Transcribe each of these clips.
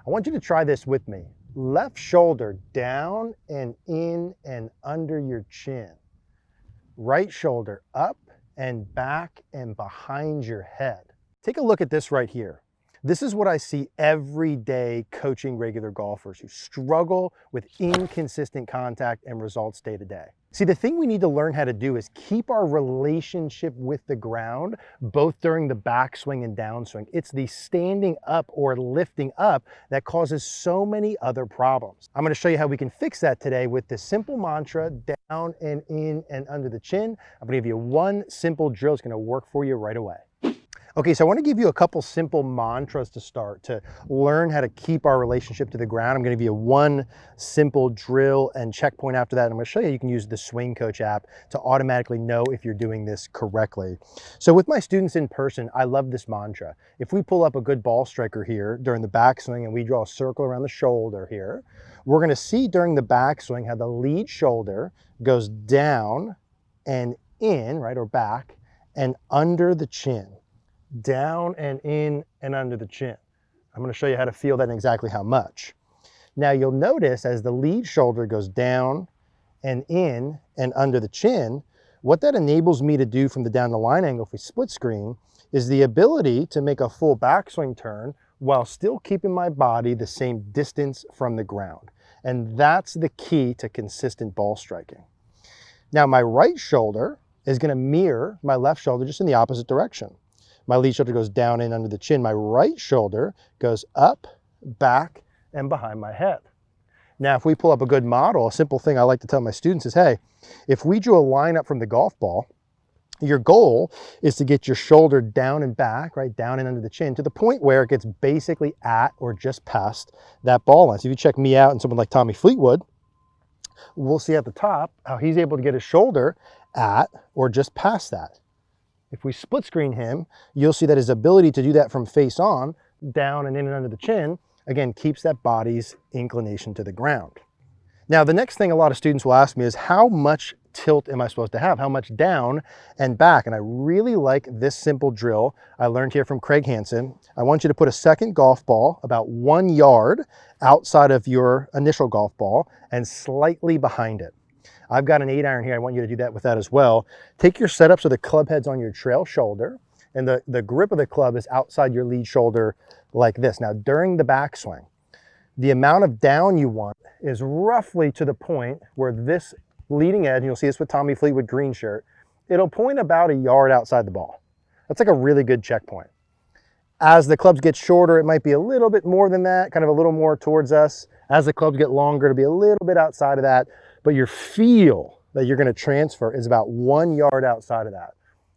I want you to try this with me. Left shoulder down and in and under your chin. Right shoulder up and back and behind your head. Take a look at this right here. This is what I see every day coaching regular golfers who struggle with inconsistent contact and results day to day. See, the thing we need to learn how to do is keep our relationship with the ground, both during the backswing and downswing. It's the standing up or lifting up that causes so many other problems. I'm going to show you how we can fix that today with this simple mantra, down and in and under the chin. I'm going to give you one simple drill. It's going to work for you right away. Okay, so I want to give you a couple simple mantras to start to learn how to keep our relationship to the ground. I'm going to give you one simple drill and checkpoint after that. And I'm going to show you can use the Swing Coach app to automatically know if you're doing this correctly. So with my students in person, I love this mantra. If we pull up a good ball striker here during the backswing and we draw a circle around the shoulder here, we're going to see during the backswing how the lead shoulder goes down and in, right, or back, and under the chin. Down and in and under the chin. I'm going to show you how to feel that and exactly how much. Now you'll notice as the lead shoulder goes down and in and under the chin, what that enables me to do from the down the line angle if we split screen is the ability to make a full backswing turn while still keeping my body the same distance from the ground. And that's the key to consistent ball striking. Now my right shoulder is going to mirror my left shoulder just in the opposite direction. My lead shoulder goes down and under the chin. My right shoulder goes up, back, and behind my head. Now, if we pull up a good model, a simple thing I like to tell my students is, hey, if we drew a line up from the golf ball, your goal is to get your shoulder down and back, right, down and under the chin, to the point where it gets basically at or just past that ball line. So if you check me out and someone like Tommy Fleetwood, we'll see at the top how he's able to get his shoulder at or just past that. If we split screen him, you'll see that his ability to do that from face on, down and in and under the chin, again, keeps that body's inclination to the ground. Now, the next thing a lot of students will ask me is how much tilt am I supposed to have? How much down and back? And I really like this simple drill I learned here from Craig Hansen. I want you to put a second golf ball about 1 yard outside of your initial golf ball and slightly behind it. I've got an 8-iron here. I want you to do that with that as well. Take your setup so the club head's on your trail shoulder and the grip of the club is outside your lead shoulder like this. Now, during the backswing, the amount of down you want is roughly to the point where this leading edge, and you'll see this with Tommy Fleetwood green shirt, it'll point about 1 yard outside the ball. That's like a really good checkpoint. As the clubs get shorter, it might be a little bit more than that, kind of a little more towards us. As the clubs get longer, it'll be a little bit outside of that. But your feel that you're going to transfer is about 1 yard outside of that.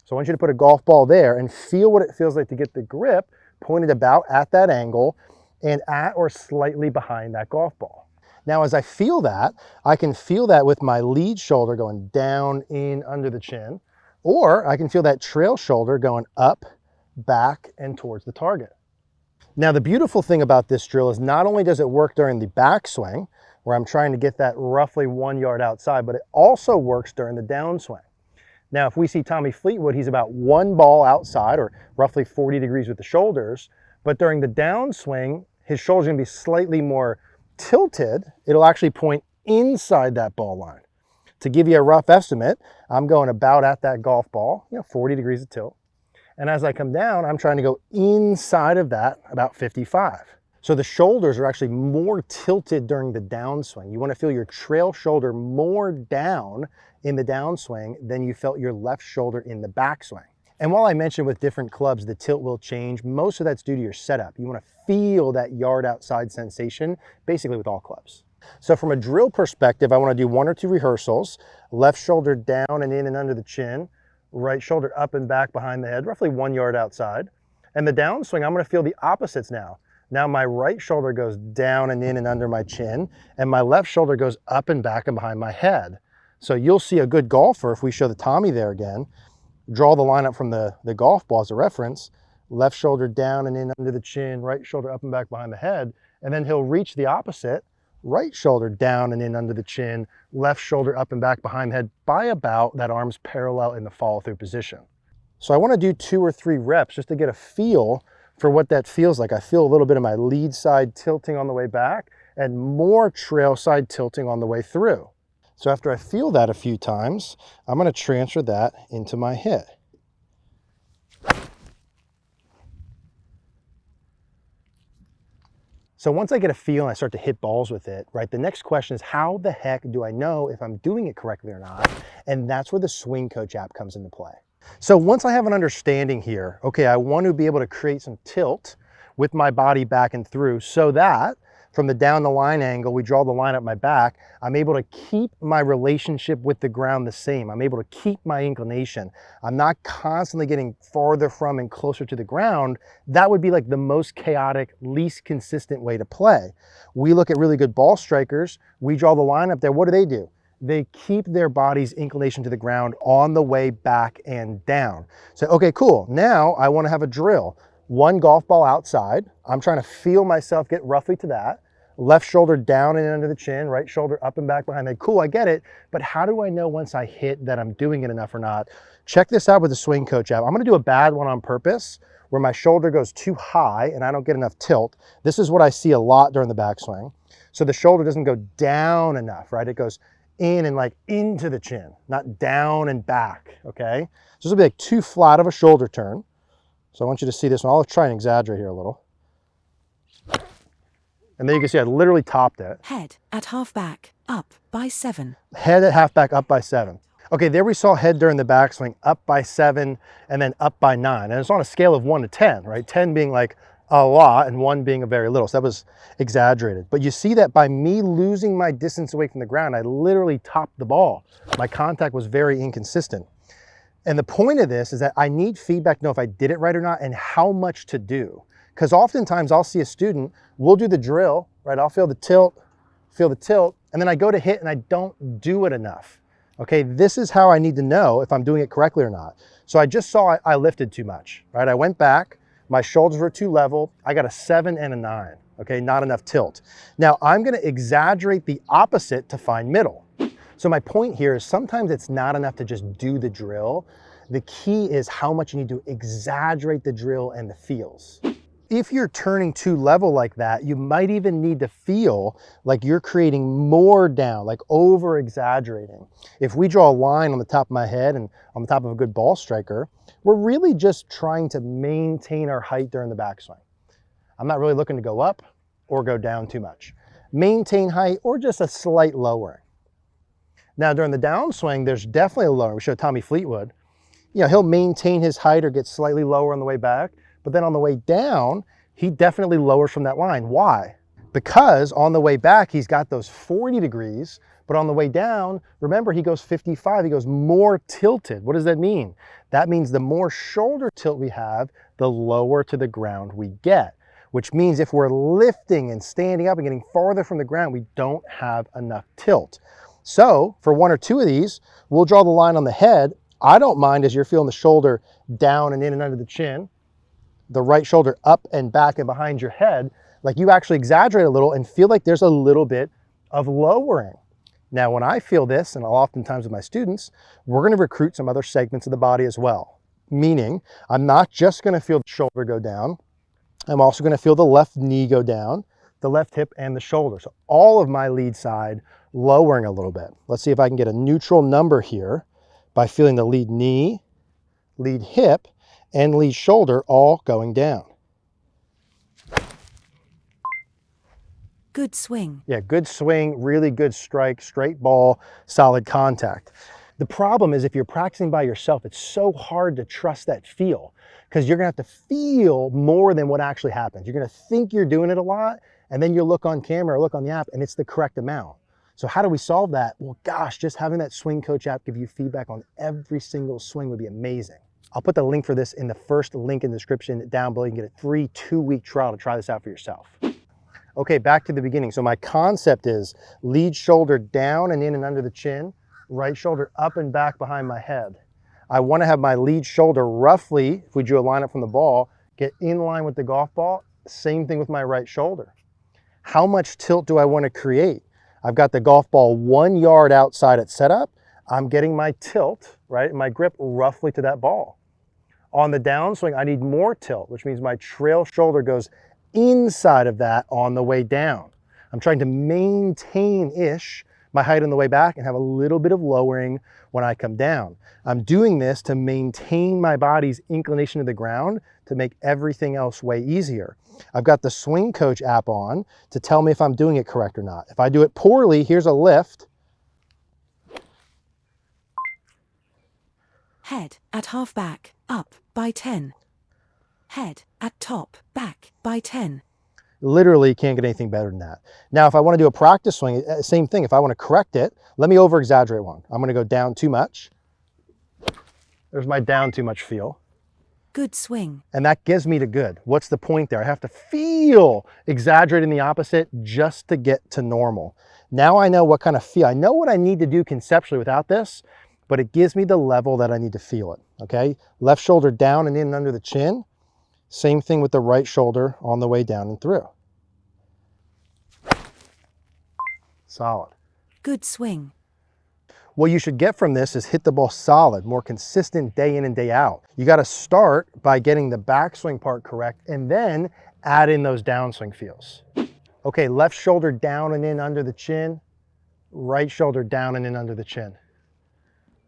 So I want you to put a golf ball there and feel what it feels like to get the grip pointed about at that angle and at or slightly behind that golf ball. Now, as I feel that, I can feel that with my lead shoulder going down, in, under the chin, or I can feel that trail shoulder going up, back, and towards the target. Now, the beautiful thing about this drill is not only does it work during the backswing, where I'm trying to get that roughly 1 yard outside, but it also works during the downswing. Now, if we see Tommy Fleetwood, he's about 1 ball outside or roughly 40 degrees with the shoulders, but during the downswing, his shoulder's gonna be slightly more tilted. It'll actually point inside that ball line. To give you a rough estimate, I'm going about at that golf ball, 40 degrees of tilt. And as I come down, I'm trying to go inside of that about 55. So the shoulders are actually more tilted during the downswing. You want to feel your trail shoulder more down in the downswing than you felt your left shoulder in the backswing. And while I mentioned with different clubs, the tilt will change, most of that's due to your setup. You want to feel that yard outside sensation, basically with all clubs. So from a drill perspective, I want to do 1 or 2 rehearsals, left shoulder down and in and under the chin, right shoulder up and back behind the head, roughly 1 yard outside. And the downswing, I'm going to feel the opposites now. Now my right shoulder goes down and in and under my chin, and my left shoulder goes up and back and behind my head. So you'll see a good golfer, if we show the Tommy there again, draw the line up from the golf ball as a reference, left shoulder down and in under the chin, right shoulder up and back behind the head, and then he'll reach the opposite, right shoulder down and in under the chin, left shoulder up and back behind the head by about that arm's parallel in the follow through position. So I want to do 2 or 3 reps just to get a feel for what that feels like. I feel a little bit of my lead side tilting on the way back and more trail side tilting on the way through. So after I feel that a few times, I'm going to transfer that into my hit. So once I get a feel and I start to hit balls with it, right, the next question is, how the heck do I know if I'm doing it correctly or not? And that's where the Swing Coach app comes into play. So once I have an understanding here, okay, I want to be able to create some tilt with my body back and through, so that from the down the line angle, we draw the line up my back, I'm able to keep my relationship with the ground the same. I'm able to keep my inclination. I'm not constantly getting farther from and closer to the ground. That would be like the most chaotic, least consistent way to play. We look at really good ball strikers, we draw the line up there, what do? They keep their body's inclination to the ground on the way back and down. So, okay, cool. Now I want to have a drill. One golf ball outside. I'm trying to feel myself get roughly to that. Left shoulder down and under the chin, right shoulder up and back behind me. Cool, I get it. But how do I know once I hit that I'm doing it enough or not? Check this out with the Swing Coach app. I'm going to do a bad one on purpose where my shoulder goes too high and I don't get enough tilt. This is what I see a lot during the backswing. So the shoulder doesn't go down enough, right? It goes in and like into the chin, not down and back, okay? So this will be like too flat of a shoulder turn. So I want you to see this one. I'll try and exaggerate here a little. And then you can see I literally topped it. Head at half back, up by 7. Head at half back, up by 7. Okay, there we saw head during the backswing, up by 7, and then up by 9. And it's on a scale of 1 to 10, right? 10 being like a lot and 1 being a very little. So that was exaggerated. But you see that by me losing my distance away from the ground, I literally topped the ball. My contact was very inconsistent. And the point of this is that I need feedback to know if I did it right or not and how much to do. Because oftentimes I'll see a student, we'll do the drill, right? I'll feel the tilt, and then I go to hit and I don't do it enough. Okay, this is how I need to know if I'm doing it correctly or not. So I just saw I lifted too much, right? I went back, my shoulders were too level, I got a 7 and a 9, okay? Not enough tilt. Now I'm gonna exaggerate the opposite to find middle. So my point here is sometimes it's not enough to just do the drill. The key is how much you need to exaggerate the drill and the feels. If you're turning too level like that, you might even need to feel like you're creating more down, like over exaggerating. If we draw a line on the top of my head and on the top of a good ball striker, we're really just trying to maintain our height during the backswing. I'm not really looking to go up or go down too much. Maintain height or just a slight lowering. Now during the downswing, there's definitely a lowering. We showed Tommy Fleetwood. You know, he'll maintain his height or get slightly lower on the way back. But then on the way down, he definitely lowers from that line. Why? Because on the way back, he's got those 40 degrees, but on the way down, remember, he goes 55, he goes more tilted. What does that mean? That means the more shoulder tilt we have, the lower to the ground we get, which means if we're lifting and standing up and getting farther from the ground, we don't have enough tilt. So for 1 or 2 of these, we'll draw the line on the head. I don't mind as you're feeling the shoulder down and in and under the chin, the right shoulder up and back and behind your head, like you actually exaggerate a little and feel like there's a little bit of lowering. Now, when I feel this, and oftentimes with my students, we're gonna recruit some other segments of the body as well. Meaning, I'm not just gonna feel the shoulder go down, I'm also gonna feel the left knee go down, the left hip and the shoulder. So all of my lead side lowering a little bit. Let's see if I can get a neutral number here by feeling the lead knee, lead hip, and lead shoulder all going down. Good swing. Yeah, good swing, really good strike, straight ball, solid contact. The problem is if you're practicing by yourself, it's so hard to trust that feel because you're gonna have to feel more than what actually happens. You're gonna think you're doing it a lot, and then you look on camera or look on the app and it's the correct amount. So how do we solve that? Well, gosh, just having that Swing Coach app give you feedback on every single swing would be amazing. I'll put the link for this in the first link in the description down below. You can get a free 2-week trial to try this out for yourself. Okay, back to the beginning. So my concept is lead shoulder down and in and under the chin, right shoulder up and back behind my head. I want to have my lead shoulder roughly, if we drew a line up from the ball, get in line with the golf ball. Same thing with my right shoulder. How much tilt do I want to create? I've got the golf ball 1 yard outside at setup. I'm getting my tilt, right, my grip roughly to that ball. On the downswing, I need more tilt, which means my trail shoulder goes inside of that on the way down. I'm trying to maintain-ish my height on the way back and have a little bit of lowering when I come down. I'm doing this to maintain my body's inclination to the ground to make everything else way easier. I've got the Swing Coach app on to tell me if I'm doing it correct or not. If I do it poorly, here's a lift. Head at half back, up by 10. Head at top, back by 10. Literally can't get anything better than that. Now, if I want to do a practice swing, same thing. If I want to correct it, let me over exaggerate one. I'm going to go down too much. There's my down too much feel. Good swing. And that gives me the good. What's the point there? I have to feel exaggerating the opposite just to get to normal. Now I know what kind of feel. I know what I need to do conceptually without this, but it gives me the level that I need to feel it, okay? Left shoulder down and in under the chin. Same thing with the right shoulder on the way down and through. Solid. Good swing. What you should get from this is hit the ball solid, more consistent day in and day out. You got to start by getting the backswing part correct and then add in those downswing feels. Okay, left shoulder down and in under the chin, right shoulder down and in under the chin.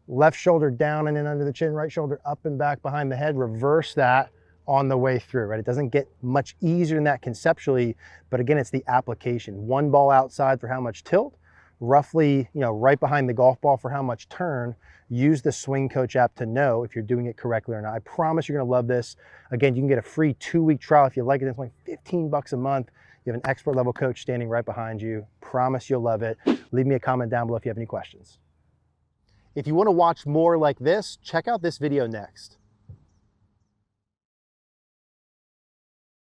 Left shoulder down and in under the chin, right shoulder up and back behind the head. Reverse that on the way through, right? It doesn't get much easier than that conceptually, but again, it's the application. One ball outside for how much tilt, roughly, right behind the golf ball for how much turn. Use the Swing Coach app to know if you're doing it correctly or not. I promise you're gonna love this. Again, you can get a free 2-week trial if you like it. It's only 15 bucks a month. You have an expert level coach standing right behind you. Promise you'll love it. Leave me a comment down below if you have any questions. If you want to watch more like this, check out this video next.